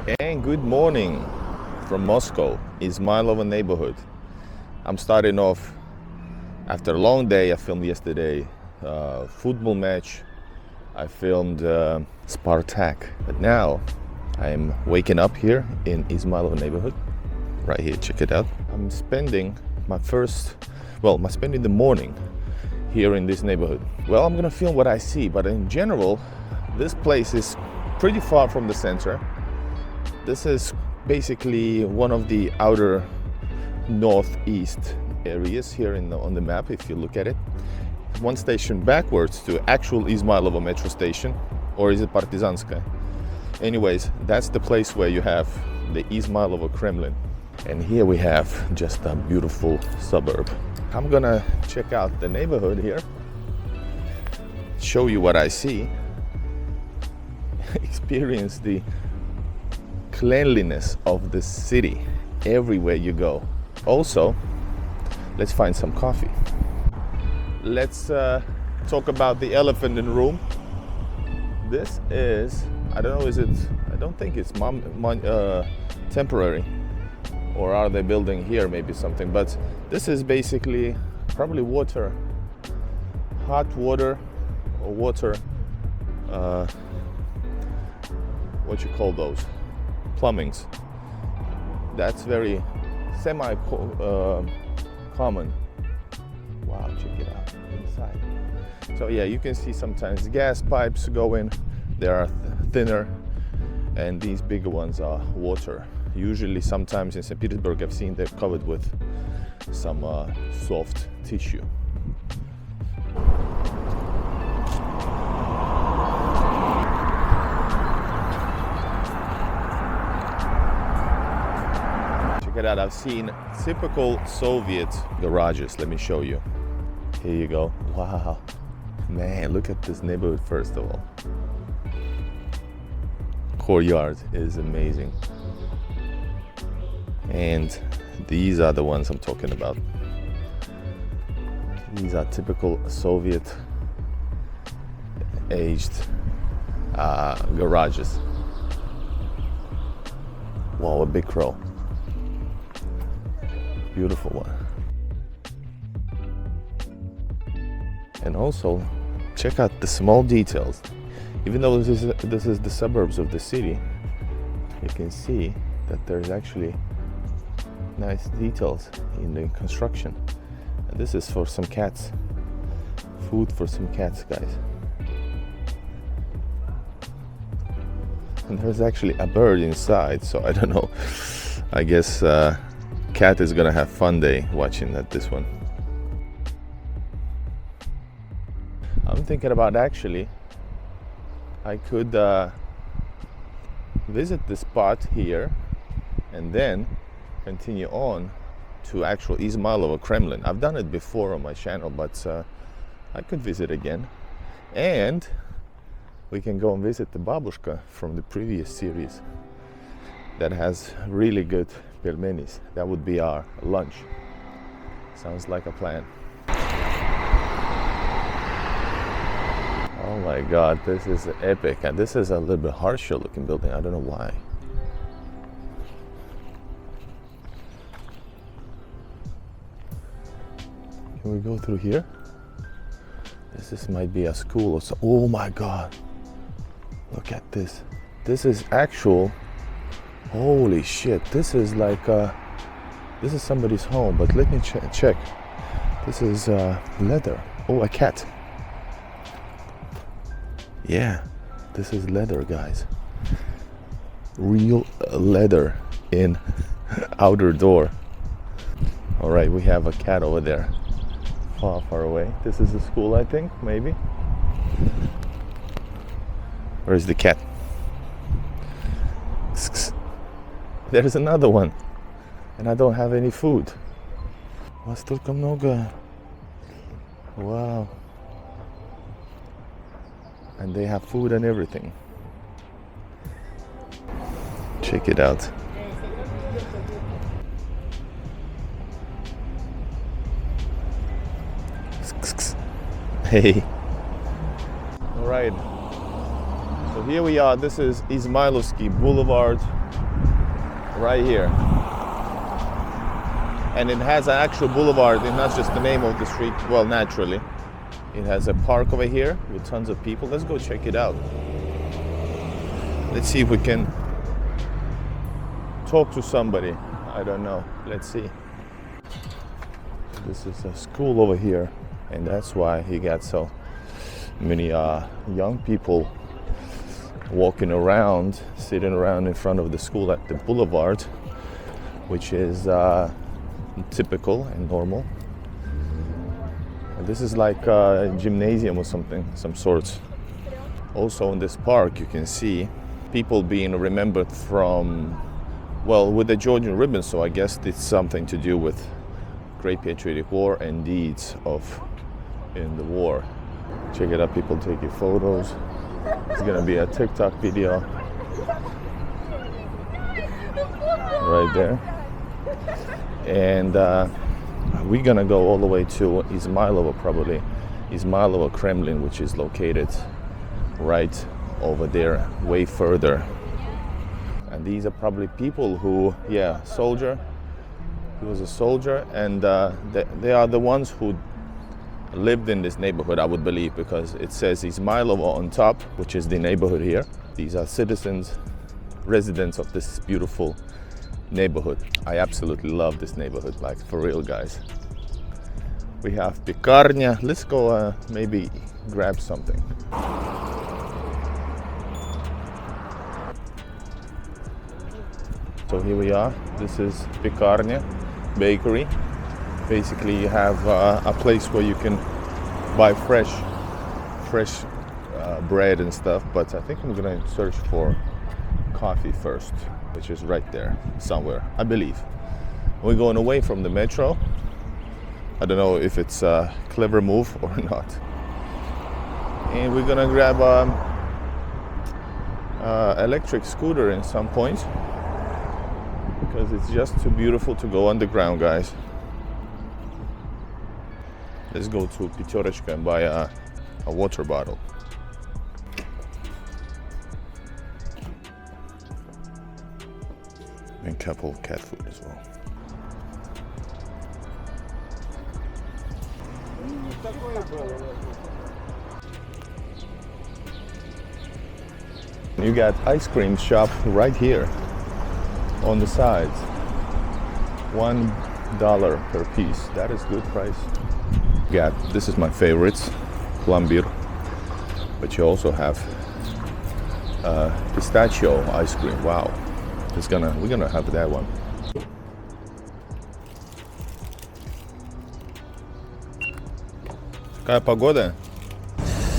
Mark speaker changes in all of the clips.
Speaker 1: And good morning from Moscow, IZMAYLOVO neighborhood. I'm starting off after a long day. I filmed yesterday football match. I filmed Spartak. But now I'm waking up here in IZMAYLOVO neighborhood. Right here, check it out. I'm spending spending the morning here in this neighborhood. Well, I'm gonna film what I see, but in general, this place is pretty far from the center. This is basically one of the outer northeast areas here on the map, if you look at it. One station backwards to actual IZMAYLOVO metro station, or is it Partizanskaya? Anyways, that's the place where you have the IZMAYLOVO Kremlin. And here we have just a beautiful suburb. I'm gonna check out the neighborhood here, show you what I see, experience the cleanliness of the city everywhere you go. Also, let's find some coffee. Let's talk about the elephant in the room. This is, I don't know, I don't think it's temporary, or are they building here maybe something, but this is basically probably water, hot water or water, what you call those? Plumbings. That's very common. Wow, check it out inside. So yeah, you can see sometimes gas pipes go in. They are thinner, and these bigger ones are water. Usually, sometimes in St. Petersburg, I've seen they're covered with some soft tissue. Check it out. I've seen typical Soviet garages. Let me show you. Here you go. Wow. Man, look at this neighborhood first of all. Courtyard is amazing. And these are the ones I'm talking about. These are typical Soviet aged garages. Wow, a big crow. Beautiful one. And also, check out the small details. Even though this is the suburbs of the city, you can see that there's actually nice details in the construction. And this is for some cats. Food for some cats, guys. And there's actually a bird inside, so I don't know. I guess cat is gonna have fun day watching this one. I'm thinking about actually I could visit the spot here and then continue on to actual IZMAYLOVO Kremlin. I've done it before on my channel, but I could visit again. And we can go and visit the babushka from the previous series that has really good pelmenis. That would be our lunch. Sounds like a plan. Oh my God, this is epic. And this is a little bit harsher looking building. I don't know why. Can we go through here? This might be a school or so. Oh my God. Look at this. This is actual. Holy shit. This is like this is somebody's home, but let me check. This is leather. Oh, a cat. Yeah, this is leather, guys. Real leather in outer door. All right, we have a cat over there, far away. This is a school, I think, maybe. Where is the cat? There's another one, and I don't have any food. Вас столько много. Wow. And they have food and everything. Check it out. Hey. All right. So here we are. This is Izmaylovsky Boulevard right here. And it has an actual boulevard, and not just the name of the street. Well, naturally. It has a park over here with tons of people. Let's go check it out. Let's see if we can talk to somebody. I don't know. Let's see. This is a school over here, and that's why he got so many young people walking around, sitting around in front of the school at the boulevard, which is typical and normal. This is like a gymnasium or something, some sorts. Also in this park you can see people being remembered from, well, with the Georgian ribbon, so I guess it's something to do with Great Patriotic War and deeds in the war. Check it out, people taking photos. It's gonna be a TikTok video right there. And we're gonna go all the way to IZMAYLOVO, probably IZMAYLOVO Kremlin, which is located right over there, way further. And these are probably people who, yeah, soldier. He was a soldier, and they are the ones who lived in this neighborhood, I would believe, because it says IZMAYLOVO on top, which is the neighborhood here. These are citizens, residents of this beautiful neighborhood. I absolutely love this neighborhood, like for real, guys. We have Pekarnya. Let's go maybe grab something. So here we are. This is Pekarnya bakery. Basically you have a place where you can buy fresh bread and stuff, but I think I'm gonna search for coffee first, which is right there somewhere, I believe. We're going away from the metro. I don't know if it's a clever move or not. And we're gonna grab electric scooter in some point, because it's just too beautiful to go underground, guys. Let's go to Peterочка and buy a water bottle. And a couple of cat food as well. You got ice cream shop right here on the sides. $1 per piece. That is good price. This is my favorites, plambir, but you also have pistachio ice cream. Wow, we're gonna have that one. Какая погода?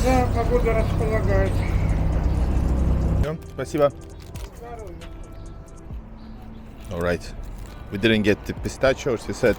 Speaker 2: Да, погода располагает.
Speaker 1: Спасибо. All right, we didn't get the pistachios. They said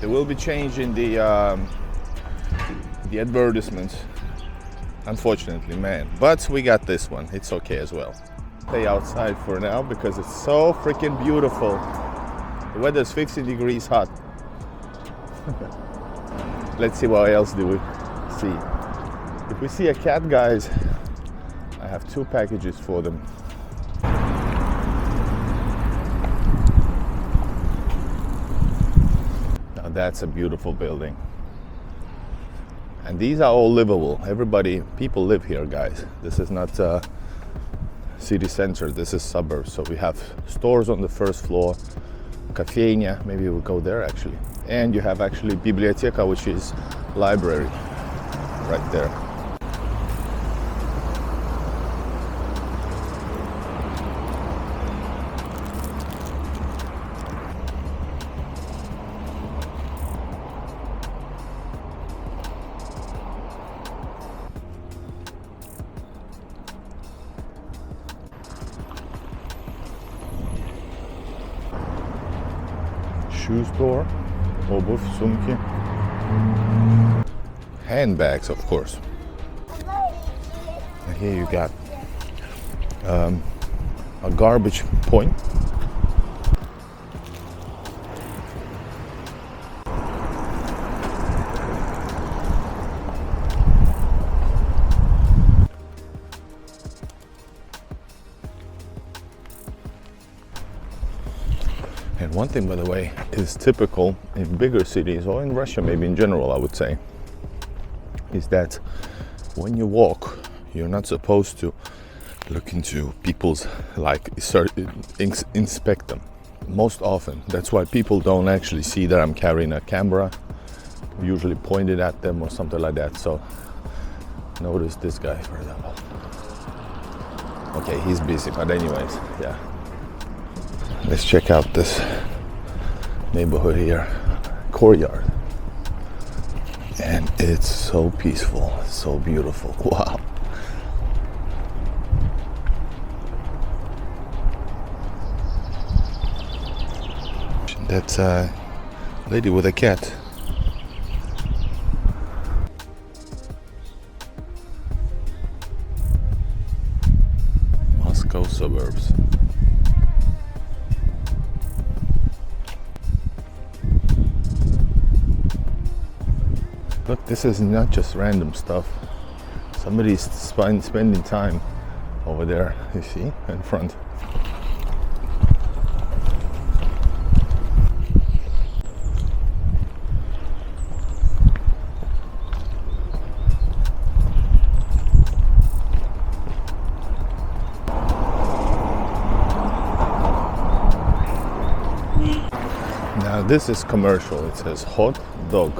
Speaker 1: they will be changing the advertisements. Unfortunately, man. But we got this one. It's okay as well. Stay outside for now because it's so freaking beautiful. The weather's 60 degrees hot. Let's see what else do we see. If we see a cat, guys, I have 2 packages for them. Now that's a beautiful building. And these are all livable. People live here, guys. This is not city center, this is suburbs. So we have stores on the first floor, kafeኛ, maybe we'll go there actually. And you have actually biblioteka, which is library, right there. Shoe store, обувь, сумки. Handbags, of course. And here you got a garbage point. And one thing, by the way, is typical in bigger cities, or in Russia maybe in general, I would say, is that when you walk, you're not supposed to look into people's, like, inspect them. Most often, that's why people don't actually see that I'm carrying a camera, usually pointed at them or something like that. So notice this guy, for example. Okay, he's busy, but anyways, yeah. Let's check out this neighborhood here, courtyard. And it's so peaceful, so beautiful. Wow. That's a lady with a cat. Moscow suburbs. Look, this is not just random stuff. Somebody's spending time over there, you see, in front. Now this is commercial. It says hot dog.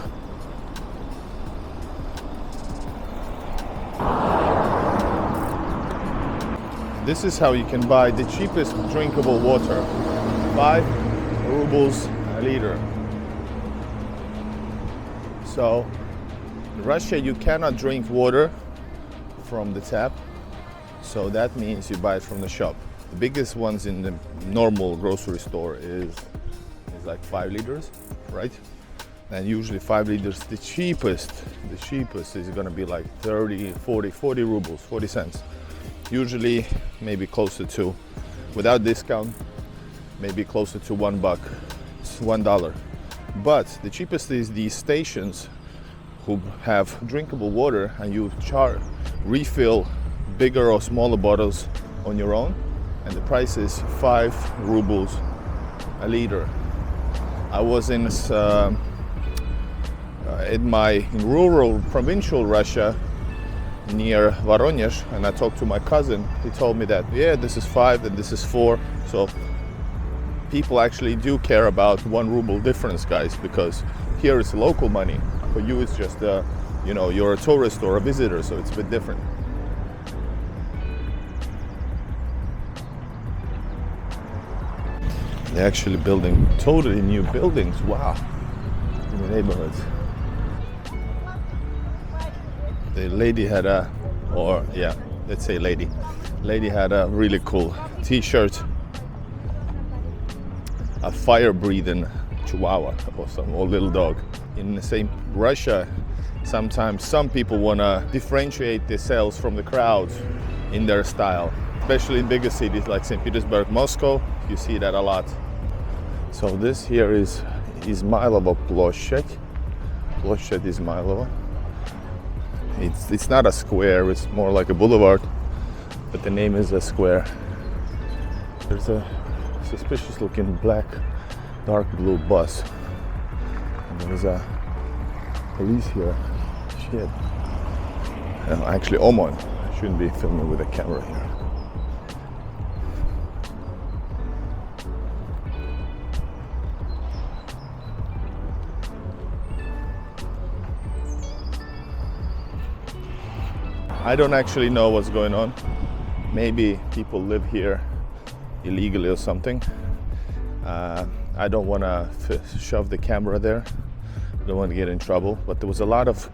Speaker 1: This is how you can buy the cheapest drinkable water. 5 rubles a liter. So in Russia you cannot drink water from the tap. So that means you buy it from the shop. The biggest ones in the normal grocery store is like 5 liters, right? And usually 5 liters, the cheapest is gonna be like 30 rubles, 40 cents. Usually maybe closer to, without discount, maybe closer to $1. It's $1. But the cheapest is these stations who have drinkable water, and you refill bigger or smaller bottles on your own, and the price is 5 rubles a liter. I was in rural provincial Russia near Voronezh, and I talked to my cousin. He told me that, yeah, this is 5 and this is 4. So people actually do care about 1 ruble difference, guys, because here it's local money. For you, it's just, you're a tourist or a visitor, so it's a bit different. They're actually building totally new buildings, wow, in the neighborhoods. The lady had lady had a really cool t-shirt, a fire-breathing chihuahua or little dog. In the same Russia, sometimes some people want to differentiate themselves from the crowd in their style, especially in bigger cities like St. Petersburg, Moscow. You see that a lot. So this here is IZMAYLOVO Ploshchad. Ploshchad IZMAYLOVO. It's not a square, it's more like a boulevard, but the name is a square. There's a suspicious looking black, dark blue bus. And there's a police here. Shit. Actually, Oman. I shouldn't be filming with a camera here. I don't actually know what's going on. Maybe people live here illegally or something. I don't want to shove the camera there. I don't want to get in trouble. But there was a lot of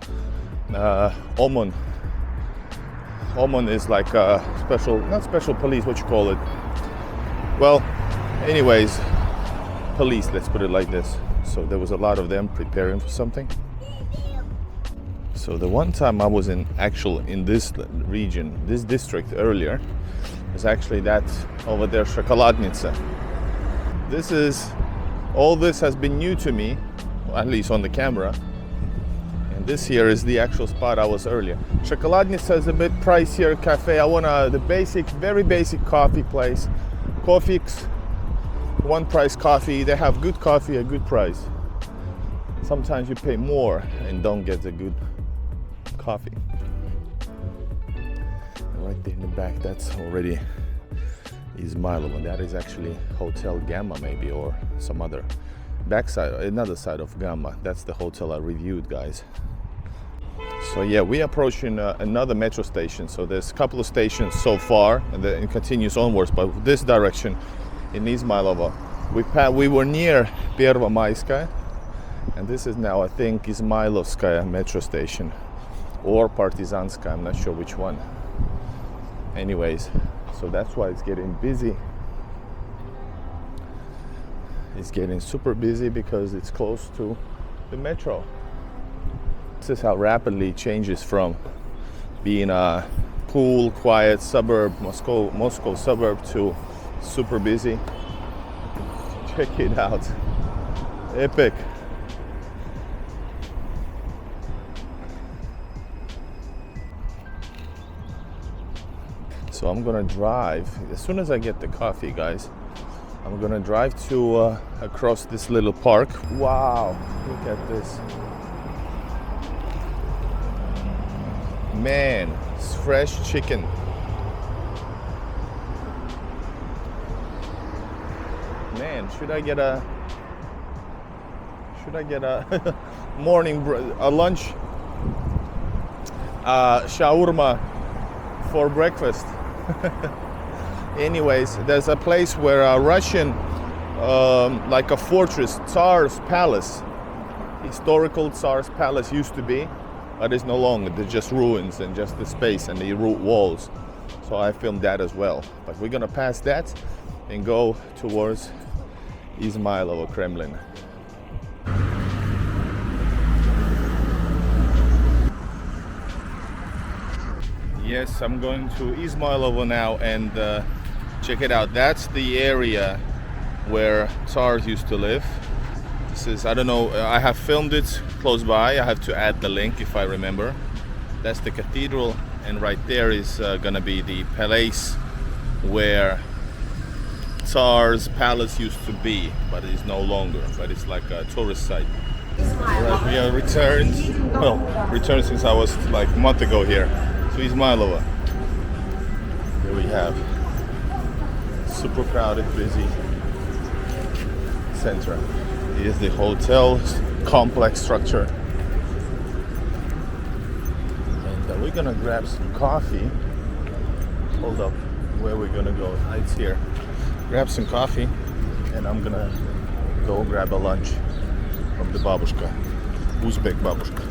Speaker 1: Oman. Oman is like a not special police, what you call it? Well, anyways, police, let's put it like this. So there was a lot of them preparing for something. So the one time I was in this region, this district earlier, was actually that over there, Shokoladnitsa. All this has been new to me, at least on the camera. And this here is the actual spot I was earlier. Shokoladnitsa is a bit pricier cafe. I want the very basic coffee place. Coffees, one price coffee. They have good coffee at good price. Sometimes you pay more and don't get the good coffee. And right there in the back, that's already IZMAYLOVO, and that is actually Hotel Gamma maybe, or some other backside, another side of Gamma. That's the hotel I reviewed, guys. So yeah, we are approaching another metro station. So there's a couple of stations so far, and then it continues onwards. But this direction in IZMAYLOVO, we were near Первомайская, and this is now, I think, Izmaylovskaya metro station or Partizanskaya. I'm not sure which one. Anyways, so that's why it's getting busy. It's getting super busy because it's close to the metro. This is how rapidly it changes from being a cool, quiet suburb, Moscow suburb, to super busy. Check it out. Epic. So I'm gonna drive, as soon as I get the coffee, guys, I'm gonna drive to across this little park. Wow, look at this. Man, it's fresh chicken. Man, should I get a lunch shawarma for breakfast? Anyways, there's a place where a Russian, like a fortress, Tsar's palace, historical Tsar's palace used to be, but it's no longer. There's just ruins and just the space and the walls. So I filmed that as well. But we're gonna pass that and go towards IZMAYLOVO Kremlin. Yes, I'm going to IZMAYLOVO now, and check it out. That's the area where Tsars used to live. This is, I don't know, I have filmed it close by. I have to add the link if I remember. That's the cathedral, and right there is gonna be the palace where Tsar's palace used to be, but it is no longer, but it's like a tourist site. Right, we are returned since I was like a month ago here. So IZMAYLOVO. Here we have super crowded, busy center. Here's the hotel complex structure. And we're gonna grab some coffee. Hold up, where we're gonna go? It's here. Grab some coffee, and I'm gonna go grab a lunch from the babushka, Uzbek babushka.